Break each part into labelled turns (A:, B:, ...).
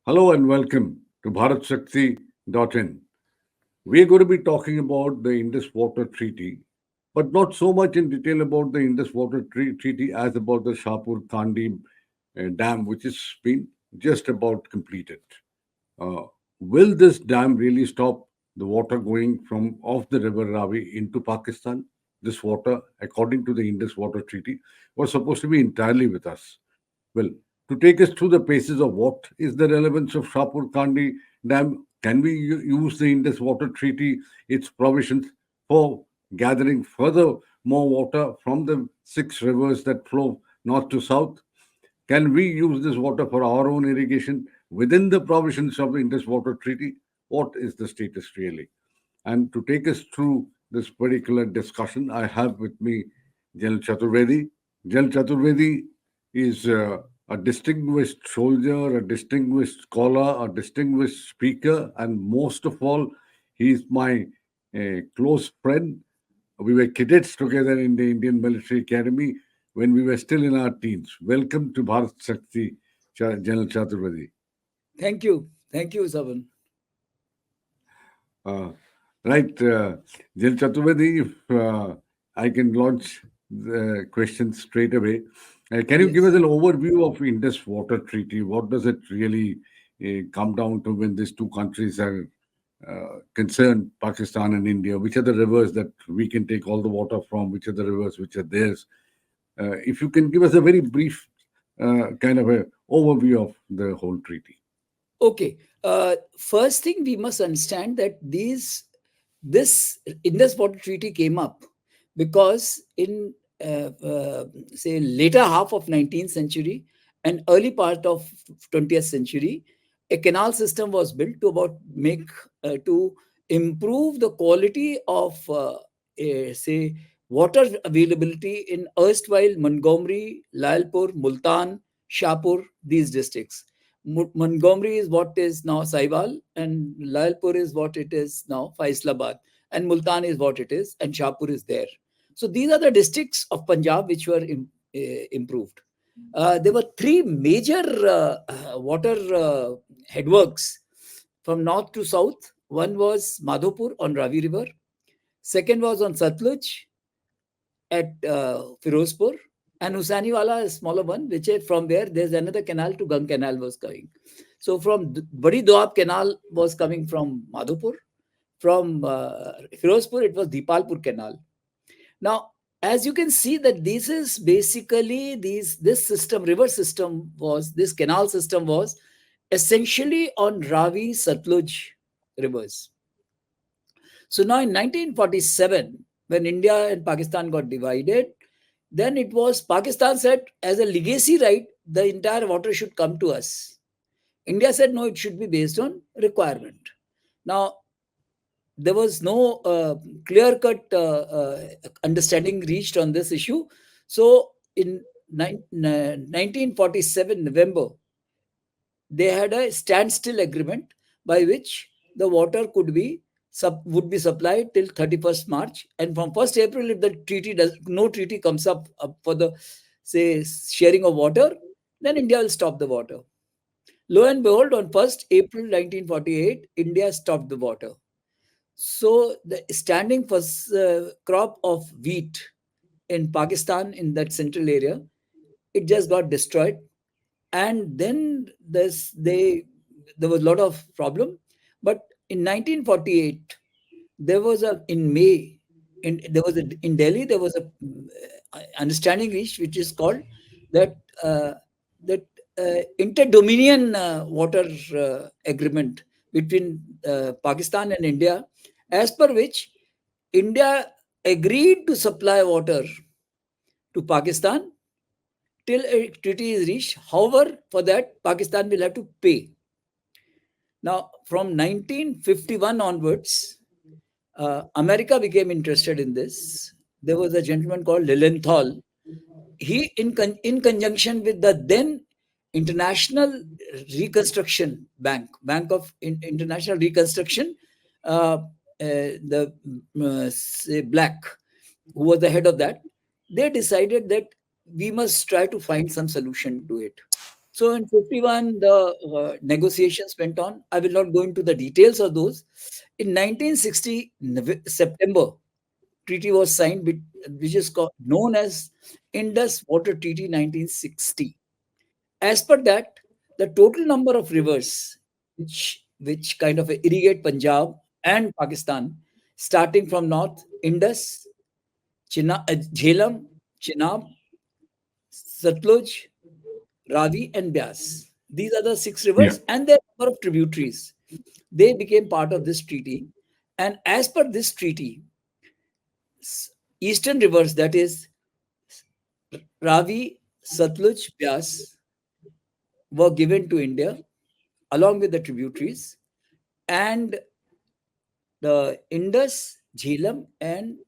A: Hello and welcome to BharatShakti.in. We're going to be talking about the Indus Water Treaty, but not so much in detail about the Indus Water Treaty as about the Shahpurkandi dam, which has been just about completed. Uh, will this dam really stop the water going from off the river Ravi into Pakistan? This water, according to the Indus Water Treaty, was supposed to be entirely with us. Well, to take us through the paces of what is the relevance of Shapur Kandi Dam, can we use the Indus Water Treaty, its provisions for gathering further more water from the six rivers that flow north to south? Can we use this water for our own irrigation within the provisions of the Indus Water Treaty? What is the status really? And to take us through this particular discussion, I have with me General Chaturvedi. General Chaturvedi is a distinguished soldier, a distinguished scholar, a distinguished speaker, and most of all, he is my close friend. We were cadets together in the Indian Military Academy when we were still in our teens. Welcome to Bharat Shakti, General Chaturvedi.
B: Thank you. Thank you, Savan.
A: Uh, right, General Chaturvedi, if I can launch the question straight away. Can you give us
B: Yes.
A: an overview of Indus Water Treaty? What does it really come down to when these two countries are concerned, Pakistan and India? Which are the rivers that we can take all the water from? Which are the rivers which are theirs? If you can give us a very brief kind of a overview of the whole treaty.
B: Okay. First thing we must understand that this Indus Water Treaty came up because in say later half of 19th century and early part of 20th century, a canal system was built to about make to improve the quality of say water availability in erstwhile Montgomery, Lalpur, Multan, Shahpur, these districts. Montgomery is what is now Sahiwal, and Lalpur is what it is now Faisalabad, and Multan is what it is, and Shahpur is there. So these are the districts of Punjab which were improved. There were three major water headworks from north to south. One was Madhopur on Ravi River. Second was on Sutlej at Firozpur, and Husaniwala, a smaller one, which is from where there's another canal to Gang Canal was coming. So from Badi Doab Canal was coming from Madhopur. From Firozpur, it was Dipalpur Canal. Now, as you can see that this is basically this system, river system was, this canal system was essentially on Ravi Satluj rivers. So now in 1947, when India and Pakistan got divided, then it was Pakistan said as a legacy right, the entire water should come to us. India said no, it should be based on requirement. Now, there was no clear cut understanding reached on this issue. So in 1947 November, they had a standstill agreement by which the water could be would be supplied till 31st March, and from 1st April, if the treaty does no treaty comes up for the say sharing of water, then India will stop the water. Lo and behold, on 1st April 1948, India stopped the water. So the standing first crop of wheat in Pakistan in that central area, it just got destroyed, and then there was a lot of problem. But in 1948, there was a in May, in Delhi there was a understanding reached, which is called that that interdominion water agreement between Pakistan and India, as per which India agreed to supply water to Pakistan till a treaty is reached. However, for that, Pakistan will have to pay. Now, from 1951 onwards, America became interested in this. There was a gentleman called Lilienthal. He, in conjunction with the then International Reconstruction Bank, Bank of International Reconstruction, the say Black, who was the head of that, they decided that we must try to find some solution to it. So in 51, the negotiations went on. I will not go into the details of those. In 1960, September, treaty was signed, which is known as Indus Water Treaty 1960. As per that, the total number of rivers which kind of irrigate Punjab and Pakistan, starting from north, Indus, Jhelum, Chenab, Sutlej, Ravi, and Beas. These are the six
A: Yeah.
B: rivers and their number of tributaries. They became part of this treaty. And as per this treaty, eastern rivers, that is Ravi, Satluj, Beas, were given to India along with the tributaries, and the Indus, Jhelum, and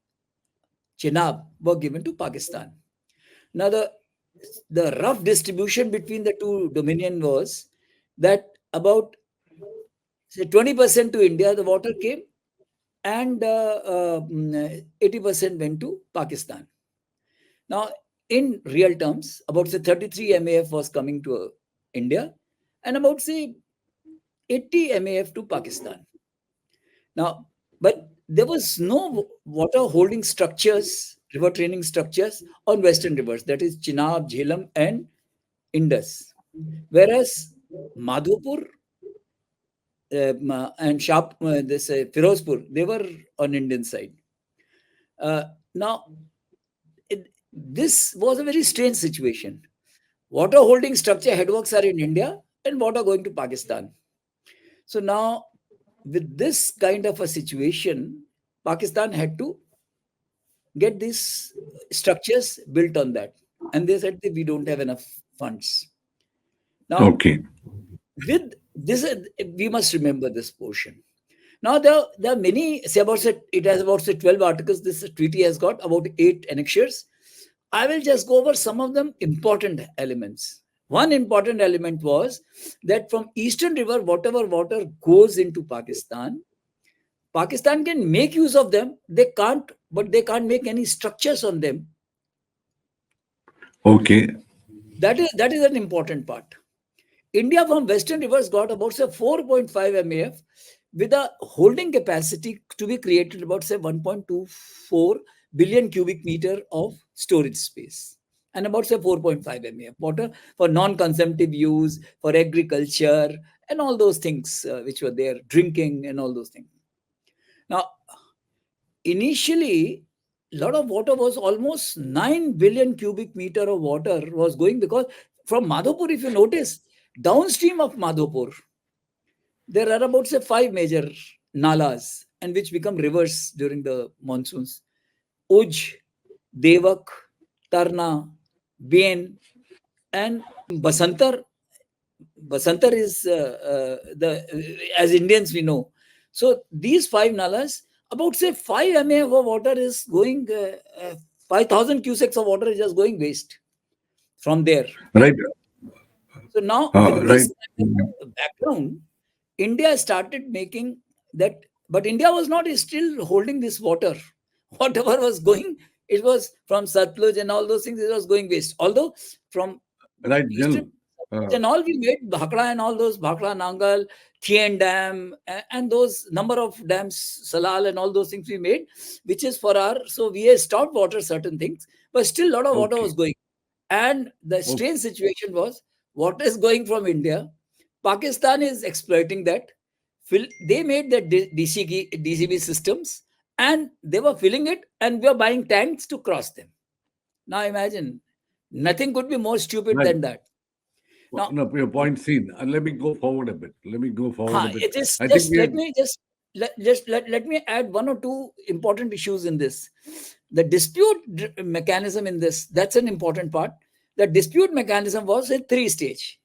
B: Chenab were given to Pakistan. Now, the rough distribution between the two dominion was that about say 20% to India the water came, and 80% went to Pakistan. Now, in real terms, about say 33 MAF was coming to India, and about say 80 MAF to Pakistan. Now, but there was no water holding structures, river training structures on western rivers, that is Chenab, Jhelum, and Indus. Whereas Madhopur and Firozpur, they were on Indian side. Now, this was a very strange situation. Water holding structure headworks are in India and water going to Pakistan. So now, with this kind of a situation, Pakistan had to get these structures built on that. And they said that we don't have enough funds. Now,
A: Okay.
B: with this, we must remember this portion. Now, there are many, say about, say, it has about say 12 articles. This treaty has got about 8 annexures. I will just go over some of them important elements. One important element was that from Eastern River, whatever water goes into Pakistan, Pakistan can make use of them. They can't, but they can't make any structures on them.
A: Okay.
B: That is an important part. India from Western rivers got about say 4.5 MAF with a holding capacity to be created about say 1.24 billion cubic meter of storage space, and about say 4.5 MAF water for non-consumptive use, for agriculture, and all those things which were there, drinking and all those things. Now, initially, a lot of water was almost 9 billion cubic meter of water was going, because from Madhopur, if you notice, downstream of Madhopur, there are about say 5 major nalas, and which become rivers during the monsoons. Uj, Devak, Tarna, Bain, and Basantar. Basantar is as Indians we know. So these 5 nalas, about say 5 MAF of water is going, 5,000 cusecs of water is just going waste from there.
A: Right.
B: So now, with
A: Right.
B: this background, India started making that, but India was not still holding this water. Whatever was going, it was from Satluj and all those things, it was going waste. Although from
A: Right, Jill.
B: eastern and all, we made Bhakra and all those, Bhakra, Nangal, Thien Dam, and those number of dams, Salal and all those things we made, which is for our, so we have stopped water certain things, but still a lot of water
A: Okay.
B: was going. And the
A: Okay.
B: strange situation was, water is going from India. Pakistan is exploiting that. They made the DCB systems, and they were filling it, and we are buying tanks to cross them. Now imagine, nothing could be more stupid
A: Right.
B: than that. Now,
A: No, your point seen. And let me go forward a bit. Let me go forward a bit.
B: it is
A: I think
B: just
A: we have.
B: let me let me add one or two important issues in this. The dispute mechanism in this, that's an important part. The dispute mechanism was a 3 stage.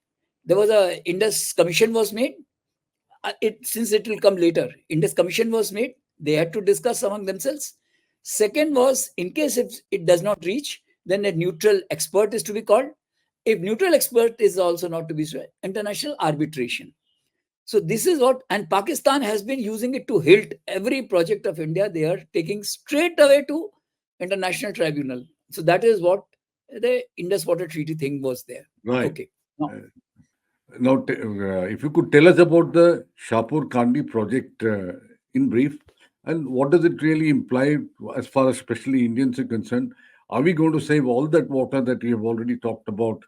B: There was a Indus commission was made. Since it will come later, Indus commission was made. They had to discuss among themselves. Second was, in case if it does not reach, then a neutral expert is to be called. If neutral expert is also not to be, international arbitration. So this is what, and Pakistan has been using it to hilt every project of India. They are taking straight away to international tribunal. So that is what the Indus Water Treaty thing was there.
A: Right.
B: Okay. Now,
A: Uh, Now, if you could tell us about the Shahpurkandi project in brief, and what does it really imply as far as especially Indians are concerned? Are we going to save all that water that we have already talked about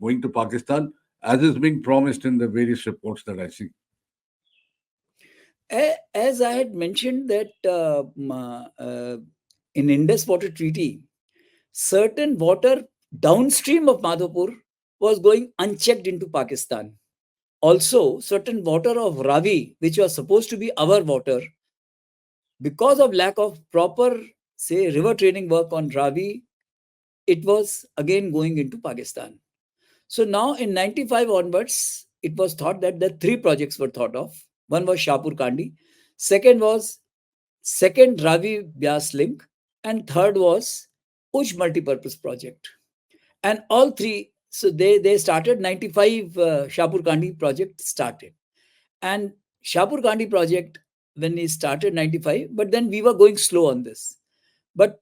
A: going to Pakistan, as is being promised in the various reports that I see?
B: As I had mentioned that in Indus Water Treaty, certain water downstream of Madhopur was going unchecked into Pakistan. Also, certain water of Ravi, which was supposed to be our water, because of lack of proper, say, river training work on Ravi, it was again going into Pakistan. So now in 95 onwards, it was thought that the three projects were thought of. One was Shahpurkandi, second was second Ravi Beas link, and third was Uj multipurpose project. And all three, so they started 95 Shahpurkandi project started. And Shahpurkandi project, when we started 95, but then we were going slow on this. But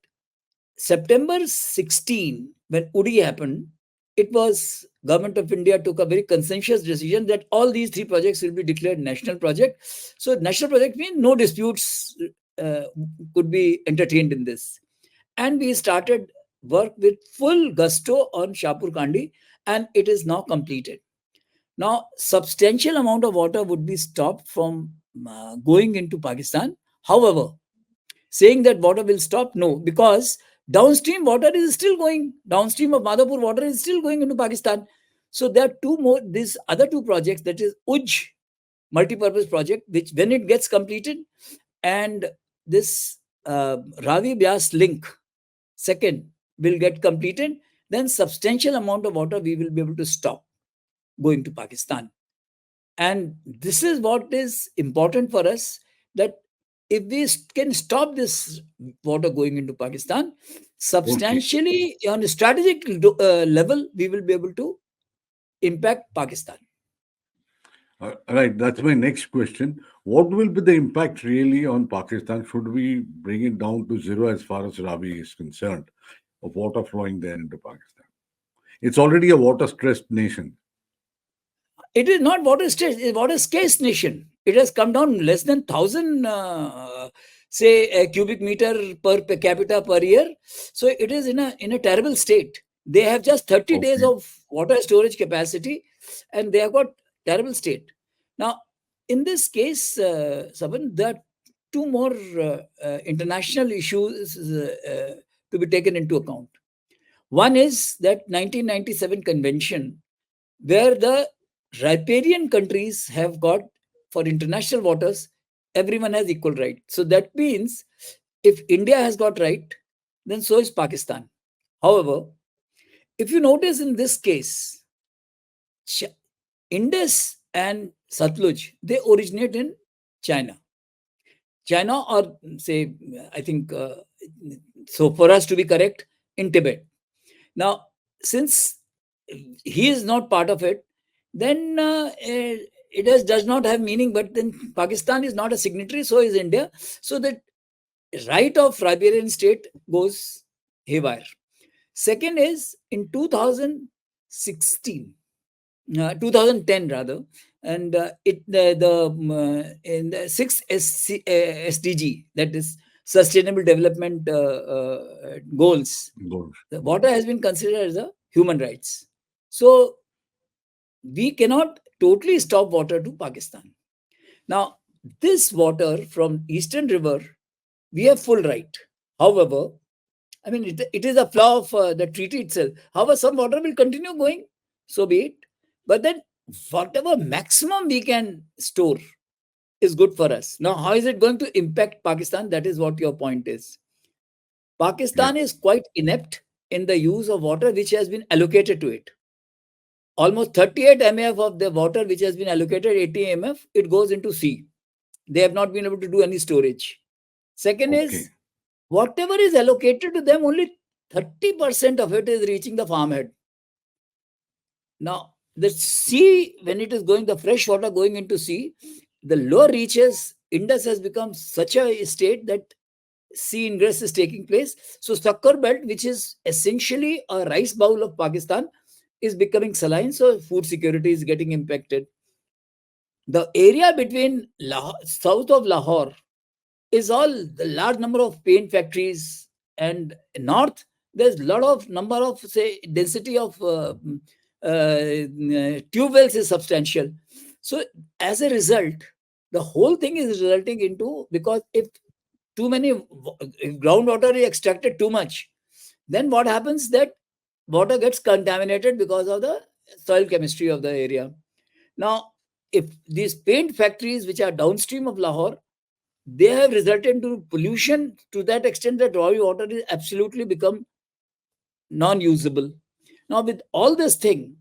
B: September 16, when UDI happened, it was Government of India took a very consensus decision that all these three projects will be declared national project. So national project means no disputes uh, could be entertained in this. And we started work with full gusto on Shahpurkandi, and it is now completed. Now, substantial amount of water would be stopped from going into Pakistan. However, saying that water will stop, no, because downstream water is still going. Downstream of Madhapur water is still going into Pakistan. So there are two more, these other two projects, that is Uj multipurpose project, which when it gets completed, and this Ravi Vyas link, second, will get completed, then substantial amount of water we will be able to stop going to Pakistan. And this is what is important for us, that if we can stop this water going into Pakistan,
A: Okay.
B: substantially on a strategic level, we will be able to impact Pakistan.
A: Right, that's my next question. What will be the impact really on Pakistan? Should we bring it down to zero as far as Ravi is concerned, of water flowing there into Pakistan? It's already a water stressed nation.
B: It is not water scarce, it's water scarce nation. It has come down less than 1,000, say, a cubic meter per capita per year. So it is in a terrible state. They have just 30 days
A: Okay.
B: of water storage capacity, and they have got terrible state. Now, in this case, Saban, there are two more international issues to be taken into account. One is that 1997 convention, where the riparian countries have got, for international waters, everyone has equal right. So that means if India has got right, then so is Pakistan. However, if you notice in this case, Indus and Sutlej, they originate in China. China, or say, I think, so for us to be correct, in Tibet. Now, since he is not part of it, then it does not have meaning. But then Pakistan is not a signatory, so is India. So the right of riparian state goes haywire. Second is in 2016, 2010 rather, and in the sixth SDG, that is Sustainable Development Goals,
A: Good.
B: the water has been considered as a human rights. So we cannot totally stop water to Pakistan. Now, this water from Eastern River, we have full right. However, I mean, it is a flaw of the treaty itself. However, some water will continue going, so be it. But then, whatever maximum we can store is good for us. Now, how is it going to impact Pakistan? That is what your point is.
A: Yeah.
B: Pakistan is quite inept in the use of water which has been allocated to it. Almost 38 mf of the water which has been allocated, 80 mf, it goes into sea. They have not been able to do any storage. Second
A: Okay.
B: is, whatever is allocated to them, only 30% of it is reaching the farmhead. Now, the sea, when it is going, the fresh water going into sea, the lower reaches, Indus has become such a state that sea ingress is taking place. So, Sakkar Belt, which is essentially a rice bowl of Pakistan, is becoming saline, so food security is getting impacted. The area between south of Lahore is all the large number of paint factories, and north there's a lot of number of, say, density of tube wells is substantial. So as a result, the whole thing is resulting into, because if too many if groundwater is extracted too much, then what happens, that water gets contaminated because of the soil chemistry of the area. Now, if these paint factories which are downstream of Lahore, they have resulted into pollution to that extent that raw water is absolutely become non-usable. Now, with all this thing,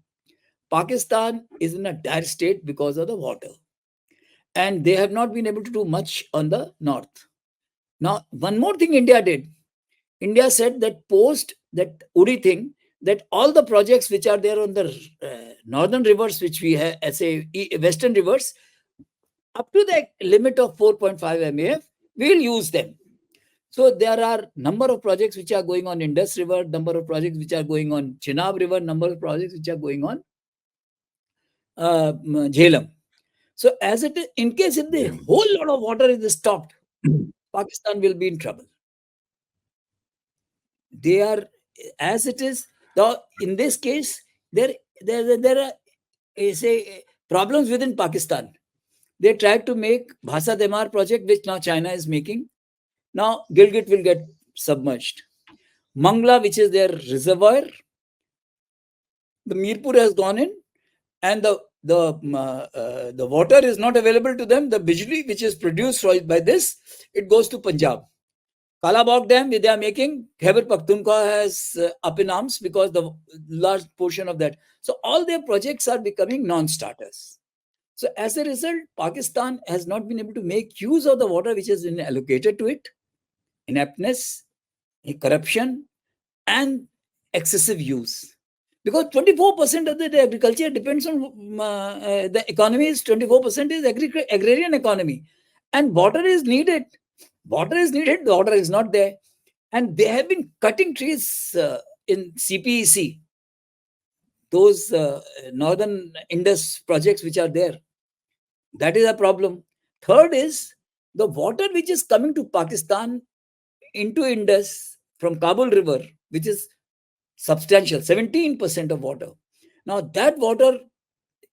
B: Pakistan is in a dire state because of the water, and they have not been able to do much on the north. Now, one more thing India did. India said that post that Uri thing, that all the projects which are there on the northern rivers, which we have as a western rivers, up to the limit of 4.5 MAF, we will use them. So there are number of projects which are going on Indus River, number of projects which are going on Chenab River, number of projects which are going on Jhelum. So as it is, in case if the whole lot of water is stopped, Pakistan will be in trouble. They are, as it is, the in this case, there are say problems within Pakistan. They tried to make Bhasa Demar project, which now China is making. Now Gilgit will get submerged. Mangla, which is their reservoir, the Mirpur has gone in, and the water is not available to them. The bijli which is produced by this, it goes to Punjab. Kalabog Dam, they are making. Khyber Pakhtunkhwa has up in arms because the large portion of that. So all their projects are becoming non-starters. So as a result, Pakistan has not been able to make use of the water which has been allocated to it. Ineptness, corruption, and excessive use. Because 24% of the agriculture depends on the economy is 24% is agrarian economy, and water is needed. Water is needed. The water is not there, and they have been cutting trees in CPEC. Those northern Indus projects which are there, that is a problem. Third is the water which is coming to Pakistan into Indus from Kabul River, which is substantial, 17% of water. Now that water,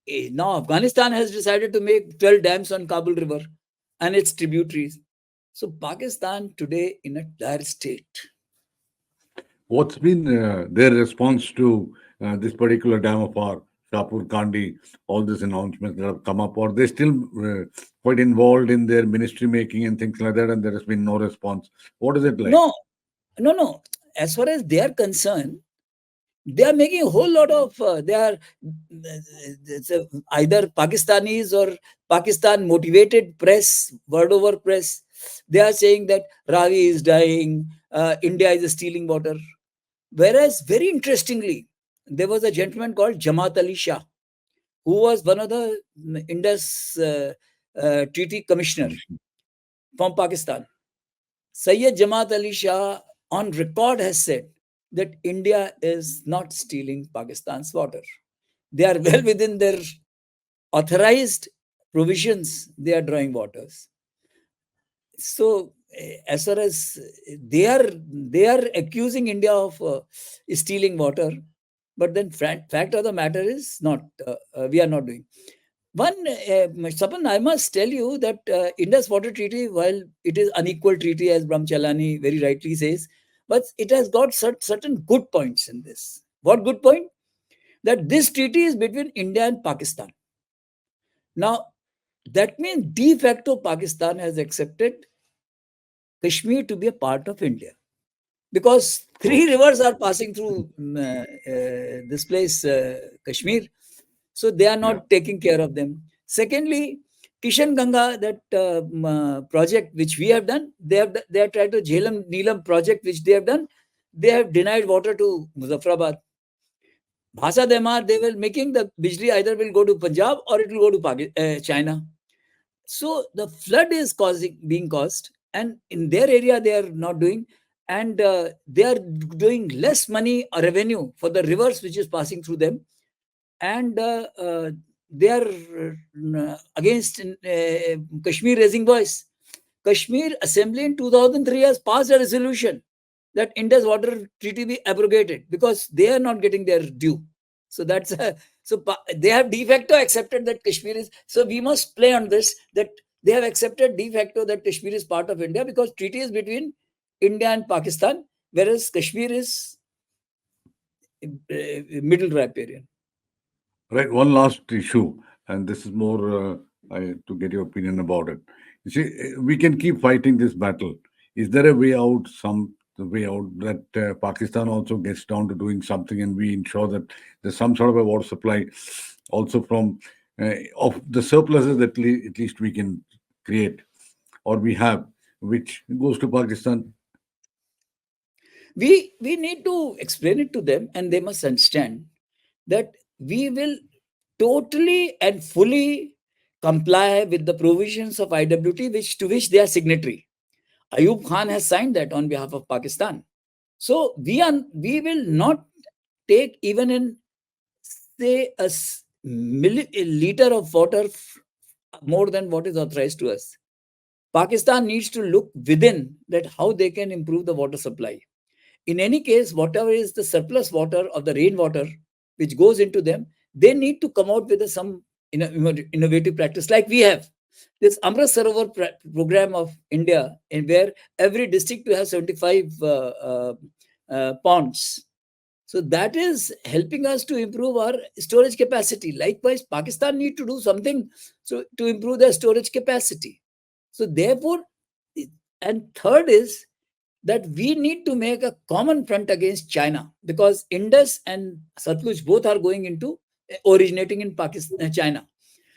B: now Afghanistan has decided to make 12 dams on Kabul River and its tributaries. So Pakistan today in a dire state.
A: What's been their response to this particular dam of our Shahpurkandi, all these announcements that have come up? Or they still quite involved in their ministry making and things like that, and there has been no response? What is it like?
B: No. As far as they are concerned, they are making a whole lot of they are either Pakistanis or Pakistan motivated press, word over press. They are saying that Ravi is dying, India is stealing water. Whereas, very interestingly, there was a gentleman called Jamaat Ali Shah, who was one of the Indus Treaty Commissioner from Pakistan. Sayyid Jamaat Ali Shah on record has said that India is not stealing Pakistan's water. They are well within their authorized provisions, they are drawing waters. So, as far as they are accusing India of stealing water, but then fact of the matter is not. We are not doing. Sapan, I must tell you that Indus Water Treaty, while it is unequal treaty, as Brahmachalani very rightly says, but it has got certain good points in this. What good point? That this treaty is between India and Pakistan. Now, that means de facto Pakistan has accepted Kashmir to be a part of India, because three rivers are passing through this place, Kashmir. So they are not taking care of them. Secondly, Kishan Ganga, that project which we have done, they are trying to Jhelum Neelam project which they have done. They have denied water to Muzaffarabad. Bhasa Demar, they were making the bijli either will go to Punjab or it will go to China. So the flood is being caused, and in their area they are not doing, and they are doing less money or revenue for the rivers which is passing through them. and they are against Kashmir raising voice. Kashmir Assembly in 2003 has passed a resolution that Indus Water Treaty be abrogated because they are not getting their due. So that's they have de facto accepted that Kashmir is. So we must play on this, that they have accepted de facto that Kashmir is part of India because treaty is between India and Pakistan, whereas Kashmir is middle riparian.
A: Right. One last issue, and this is more to get your opinion about it. You see, we can keep fighting this battle. Is there a way out? Some way out that Pakistan also gets down to doing something, and we ensure that there's some sort of a water supply, also from of the surpluses that at least we can create or we have, which goes to Pakistan.
B: We need to explain it to them, and they must understand that we will totally and fully comply with the provisions of IWT, which to which they are signatory. Ayub Khan has signed that on behalf of Pakistan. So we will not take even in say a liter of water more than what is authorized to us. Pakistan needs to look within that how they can improve the water supply. In any case, whatever is the surplus water of the rainwater which goes into them, they need to come out with some innovative practice like we have. This Amrit Sarovar program of India, in where every district will have 75 ponds. So that is helping us to improve our storage capacity. Likewise, Pakistan need to do something to improve their storage capacity. So therefore, and third is that we need to make a common front against China, because Indus and Sutlej both are going into originating in Pakistan, China.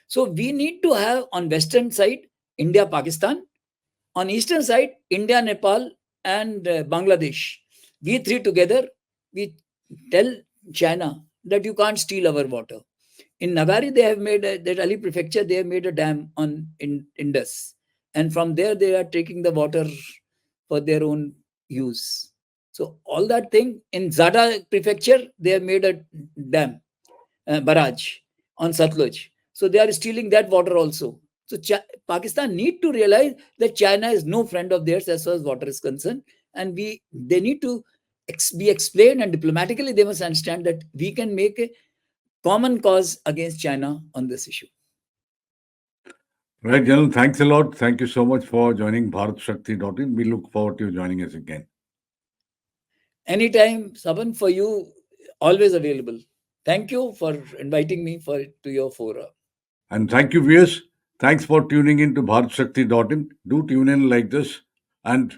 B: So we need to have on western side India, Pakistan, on eastern side India, Nepal, and Bangladesh. We three together, we tell China that you can't steal our water. In Nagari, they have made that Ali prefecture. They have made a dam on Indus, and from there they are taking the water for their own use. So all that thing in Zada prefecture, they have made a dam, barrage on Sutlej. So they are stealing that water also. So Pakistan need to realize that China is no friend of theirs as far as water is concerned, and they need to be explained, and diplomatically they must understand that we can make a common cause against China on this issue.
A: Right, General. Thanks a lot. Thank you so much for joining BharatShakti.in. We look forward to you joining us again.
B: Anytime, Saban, for you, always available. Thank you for inviting me to your forum.
A: And thank you, viewers. Thanks for tuning in to BharatShakti.in. Do tune in like this and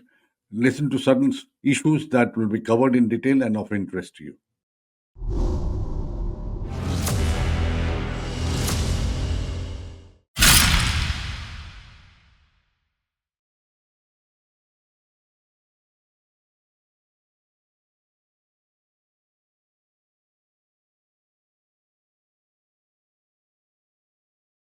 A: listen to certain issues that will be covered in detail and of interest to you.